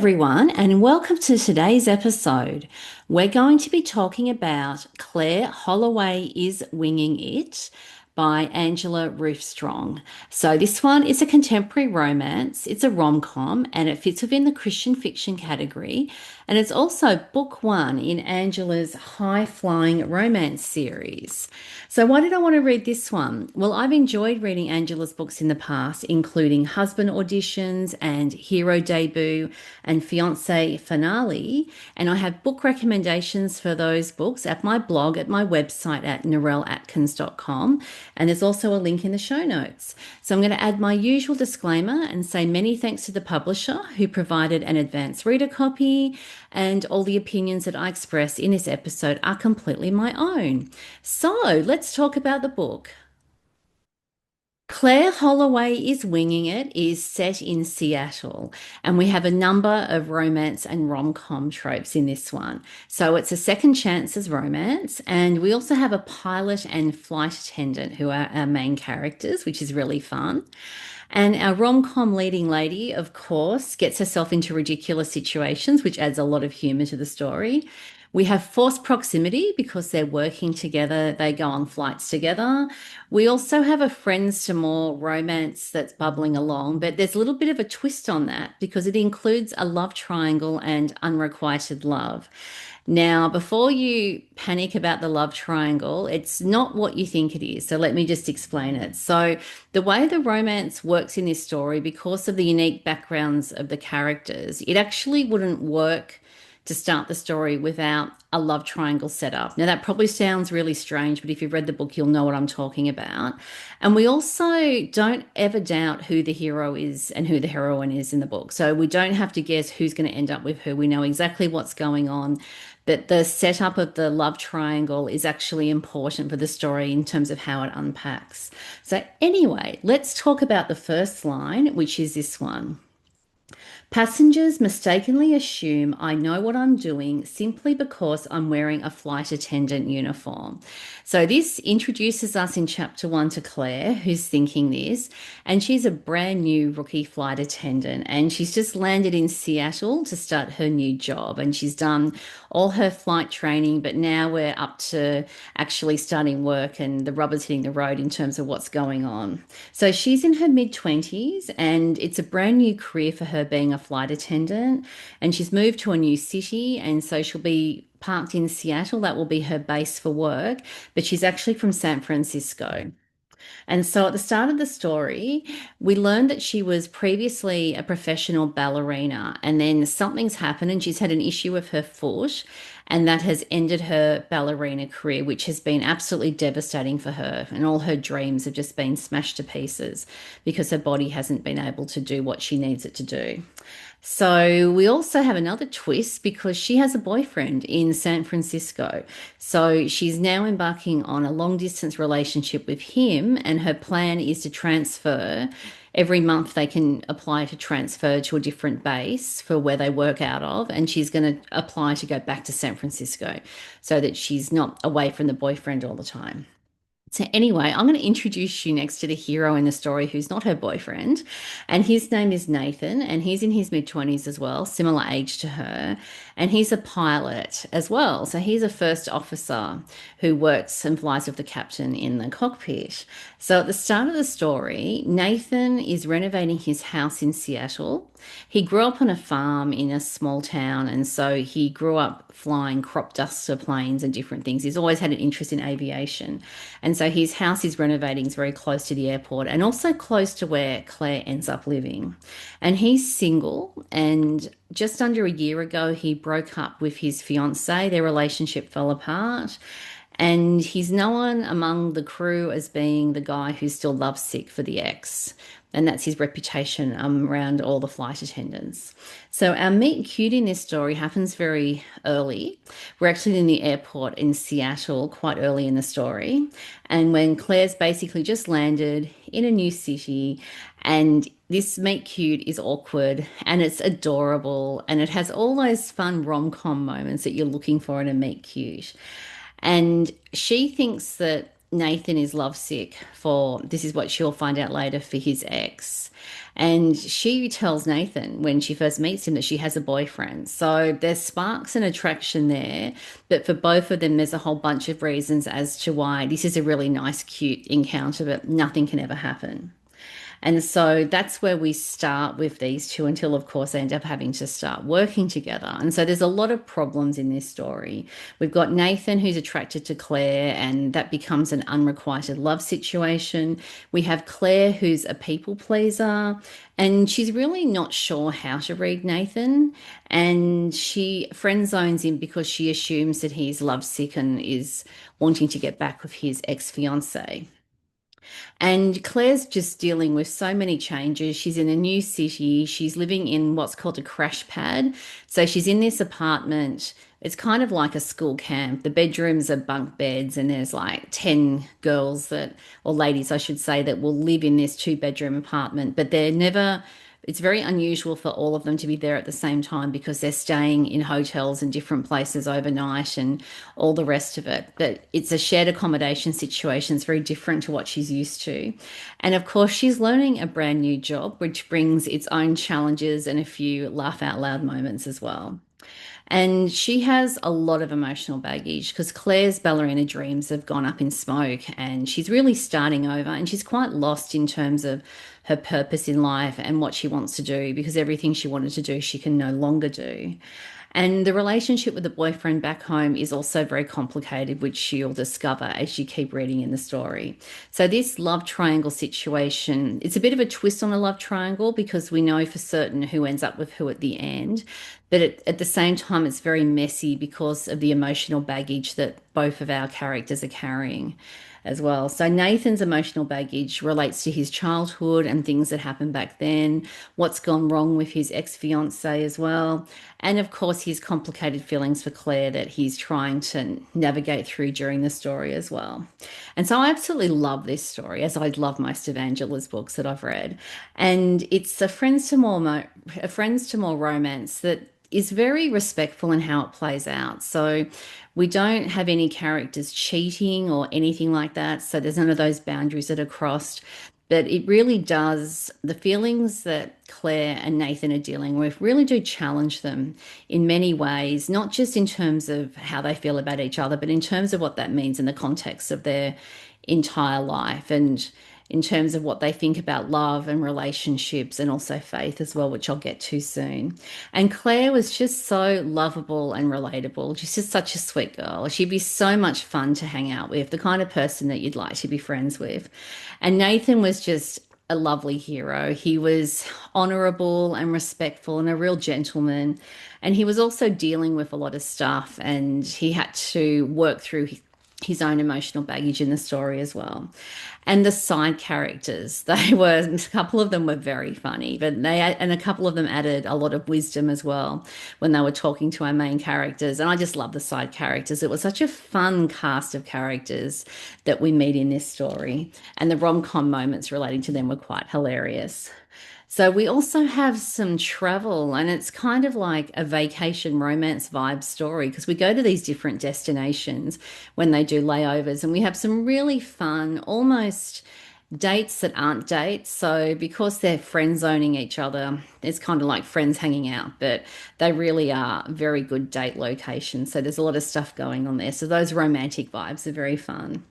everyone, and welcome to today's episode. We're going to be talking about Claire Holloway is Winging It by Angela Ruth Strong. So, this one is a contemporary romance, it's a rom com, and it fits within the Christian fiction category. And it's also book one in Angela's high flying romance series. So, why did I want to read this one? Well, I've enjoyed reading Angela's books in the past, including Husband Auditions and Hero Debut and Fiancé Finale. And I have book recommendations for those books at my blog, at my website at narelleatkins.com. And there's also a link in the show notes. So I'm going to add my usual disclaimer and say many thanks to the publisher who provided an advance reader copy, and all the opinions that I express in this episode are completely my own. So let's talk about the book. Claire Holloway is Winging It is set in Seattle, and we have a number of romance and rom-com tropes in this one. So it's a second chances romance, and we also have a pilot and flight attendant who are our main characters, which is really fun. And our rom-com leading lady, of course, gets herself into ridiculous situations, which adds a lot of humor to the story. We have forced proximity because they're working together, they go on flights together. We also have a friends to more romance that's bubbling along, but there's a little bit of a twist on that because it includes a love triangle and unrequited love. Now, before you panic about the love triangle, it's not what you think it is. So let me just explain it. So, the way the romance works in this story, because of the unique backgrounds of the characters, it actually wouldn't work to start the story without a love triangle set up. Now, that probably sounds really strange, but if you've read the book, you'll know what I'm talking about. And we also don't ever doubt who the hero is and who the heroine is in the book. So we don't have to guess who's going to end up with who. We know exactly what's going on. But the setup of the love triangle is actually important for the story in terms of how it unpacks. So, anyway, let's talk about the first line, which is this one. Passengers mistakenly assume I know what I'm doing simply because I'm wearing a flight attendant uniform. So, this introduces us in chapter one to Claire, who's thinking this, and she's a brand new rookie flight attendant, and she's just landed in Seattle to start her new job. And she's done all her flight training, but now we're up to actually starting work, and the rubber's hitting the road in terms of what's going on. So, she's in her mid 20s, and it's a brand new career for her being a flight attendant, and she's moved to a new city, and so she'll be parked in Seattle. That will be her base for work, but she's actually from San Francisco. And so at the start of the story, we learned that she was previously a professional ballerina, and then something's happened and she's had an issue with her foot, and that has ended her ballerina career, which has been absolutely devastating for her. And all her dreams have just been smashed to pieces because her body hasn't been able to do what she needs it to do. So we also have another twist because she has a boyfriend in San Francisco. So she's now embarking on a long distance relationship with him, and her plan is to transfer. Every month they can apply to transfer to a different base for where they work out of, and she's going to apply to go back to San Francisco so that she's not away from the boyfriend all the time. So, anyway, I'm going to introduce you next to the hero in the story who's not her boyfriend. And his name is Nathan, and he's in his mid 20s as well, similar age to her. And he's a pilot as well. So, he's a first officer who works and flies with the captain in the cockpit. So, at the start of the story, Nathan is renovating his house in Seattle. He grew up on a farm in a small town, and so he grew up flying crop duster planes and different things. He's always had an interest in aviation. And so his house he's renovating is very close to the airport and also close to where Claire ends up living. And he's single, and just under a year ago, he broke up with his fiancée. Their relationship fell apart. And he's known among the crew as being the guy who's still lovesick for the ex. And that's his reputation around all the flight attendants. So our meet cute in this story happens very early. We're actually in the airport in Seattle quite early in the story. And when Claire's basically just landed in a new city, and this meet cute is awkward and it's adorable, and it has all those fun rom-com moments that you're looking for in a meet cute. And she thinks that Nathan is lovesick for, this is what she'll find out later, for his ex. And she tells Nathan when she first meets him that she has a boyfriend. So there's sparks and attraction there. But for both of them, there's a whole bunch of reasons as to why this is a really nice, cute encounter, but nothing can ever happen. And so that's where we start with these two until, of course, they end up having to start working together. And so there's a lot of problems in this story. We've got Nathan who's attracted to Claire, and that becomes an unrequited love situation. We have Claire who's a people pleaser, and she's really not sure how to read Nathan. And she friend zones him because she assumes that he's lovesick and is wanting to get back with his ex fiance. And Claire's just dealing with so many changes. She's in a new city. She's living in what's called a crash pad. So she's in this apartment. It's kind of like a school camp. The bedrooms are bunk beds, and there's like 10 girls that, or ladies, I should say, that will live in this two-bedroom apartment, but they're never, it's very unusual for all of them to be there at the same time because they're staying in hotels and different places overnight and all the rest of it. But it's a shared accommodation situation. It's very different to what she's used to. And of course, she's learning a brand new job, which brings its own challenges and a few laugh out loud moments as well. And she has a lot of emotional baggage because Claire's ballerina dreams have gone up in smoke and she's really starting over and she's quite lost in terms of her purpose in life and what she wants to do because everything she wanted to do, she can no longer do. And the relationship with the boyfriend back home is also very complicated, which she'll discover as you keep reading in the story. So, this love triangle situation, it's a bit of a twist on a love triangle because we know for certain who ends up with who at the end. But at the same time, it's very messy because of the emotional baggage that both of our characters are carrying as well. So Nathan's emotional baggage relates to his childhood and things that happened back then, what's gone wrong with his ex-fiancée as well, and of course his complicated feelings for Claire that he's trying to navigate through during the story as well. And so I absolutely love this story, as I love most of Angela's books that I've read. And it's a friends to more romance that is very respectful in how it plays out. So we don't have any characters cheating or anything like that. So there's none of those boundaries that are crossed. But it really does, the feelings that Claire and Nathan are dealing with really do challenge them in many ways, not just in terms of how they feel about each other, but in terms of what that means in the context of their entire life and in terms of what they think about love and relationships and also faith as well, which I'll get to soon. And Claire was just so lovable and relatable. She's just such a sweet girl. She'd be so much fun to hang out with, the kind of person that you'd like to be friends with. And Nathan was just a lovely hero. He was honorable and respectful and a real gentleman. And he was also dealing with a lot of stuff and he had to work through his own emotional baggage in the story as well. And the side characters, they were, a couple of them were very funny, but and a couple of them added a lot of wisdom as well when they were talking to our main characters. And I just love the side characters. It was such a fun cast of characters that we meet in this story. And the rom-com moments relating to them were quite hilarious. So we also have some travel, and it's kind of like a vacation romance vibe story because we go to these different destinations when they do layovers, and we have some really fun, almost dates that aren't dates. So because they're friend zoning each other, it's kind of like friends hanging out, but they really are very good date locations. So there's a lot of stuff going on there. So those romantic vibes are very fun.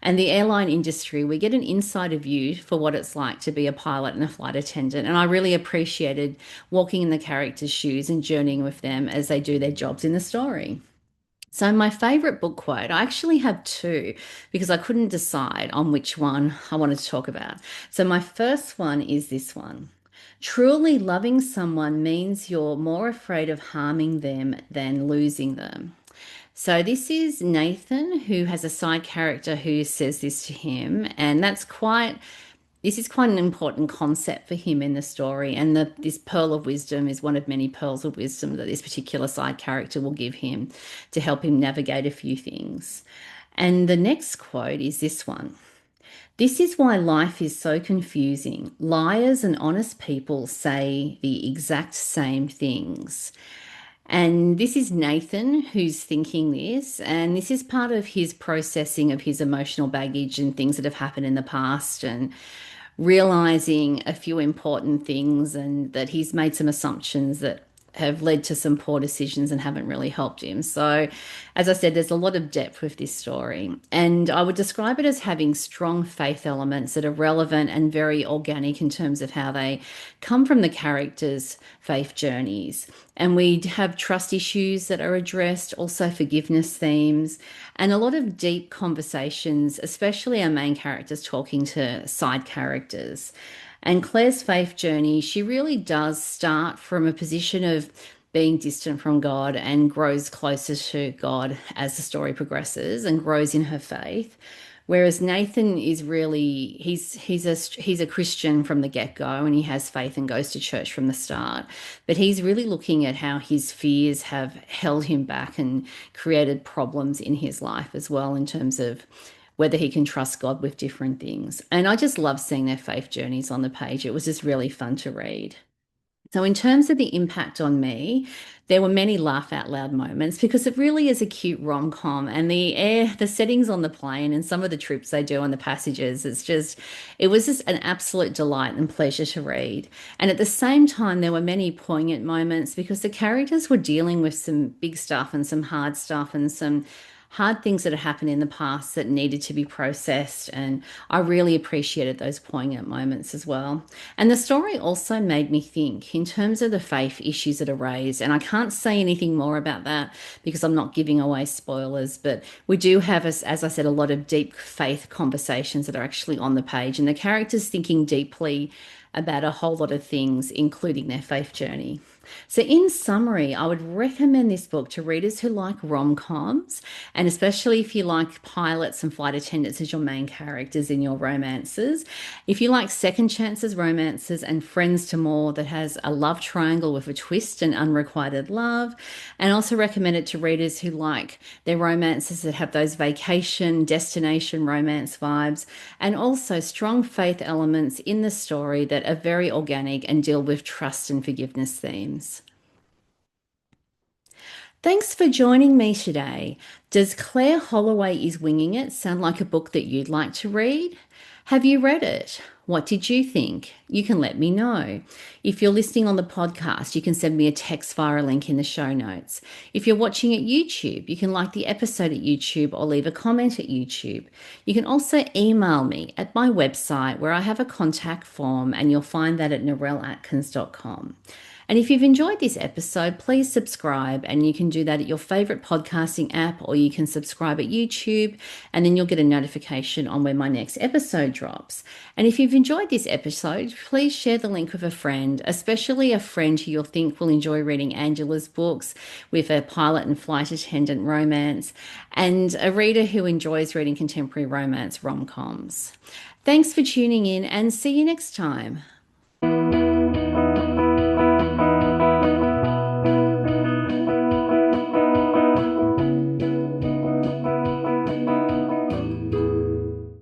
And the airline industry, we get an insider view for what it's like to be a pilot and a flight attendant. And I really appreciated walking in the characters' shoes and journeying with them as they do their jobs in the story. So, my favorite book quote, I actually have two because I couldn't decide on which one I wanted to talk about. So, my first one is this one. Truly loving someone means you're more afraid of harming them than losing them. So, this is Nathan, who has a side character who says this to him, and this is quite an important concept for him in the story. And this pearl of wisdom is one of many pearls of wisdom that this particular side character will give him to help him navigate a few things. And the next quote is this one. This is why life is so confusing. Liars and honest people say the exact same things. And this is Nathan who's thinking this, and this is part of his processing of his emotional baggage and things that have happened in the past, and realizing a few important things, and that he's made some assumptions that have led to some poor decisions and haven't really helped him. So, as I said, there's a lot of depth with this story. And I would describe it as having strong faith elements that are relevant and very organic in terms of how they come from the characters' faith journeys. And we have trust issues that are addressed, also forgiveness themes, and a lot of deep conversations, especially our main characters talking to side characters. And Claire's faith journey, she really does start from a position of being distant from God and grows closer to God as the story progresses and grows in her faith. Whereas Nathan is really he's a Christian from the get-go, and he has faith and goes to church from the start. But he's really looking at how his fears have held him back and created problems in his life as well, in terms of whether he can trust God with different things. And I just love seeing their faith journeys on the page. It was just really fun to read. So, in terms of the impact on me, there were many laugh out loud moments because it really is a cute rom-com, and the settings on the plane and some of the trips they do on the passages, it was just an absolute delight and pleasure to read. And at the same time, there were many poignant moments because the characters were dealing with some big stuff and some hard stuff and some hard things that had happened in the past that needed to be processed. And I really appreciated those poignant moments as well. And the story also made me think in terms of the faith issues that are raised. And I can't say anything more about that because I'm not giving away spoilers, but we do have, as I said, a lot of deep faith conversations that are actually on the page, and the characters thinking deeply about a whole lot of things, including their faith journey. So, in summary, I would recommend this book to readers who like rom-coms, and especially if you like pilots and flight attendants as your main characters in your romances. If you like second chances romances and Friends to More that has a love triangle with a twist and unrequited love, and also recommend it to readers who like their romances that have those vacation, destination romance vibes, and also strong faith elements in the story that are very organic and deal with trust and forgiveness themes. Thanks for joining me today. Does Claire Holloway is Winging It sound like a book that you'd like to read? Have you read it? What did you think? You can let me know. If you're listening on the podcast, you can send me a text via a link in the show notes. If you're watching at YouTube, you can like the episode at YouTube or leave a comment at YouTube. You can also email me at my website where I have a contact form, and you'll find that at narelleatkins.com. And if you've enjoyed this episode, please subscribe, and you can do that at your favorite podcasting app, or you can subscribe at YouTube, and then you'll get a notification on when my next episode drops. And if you've enjoyed this episode, please share the link with a friend, especially a friend who you'll think will enjoy reading Angela's books with a pilot and flight attendant romance, and a reader who enjoys reading contemporary romance rom-coms. Thanks for tuning in, and see you next time.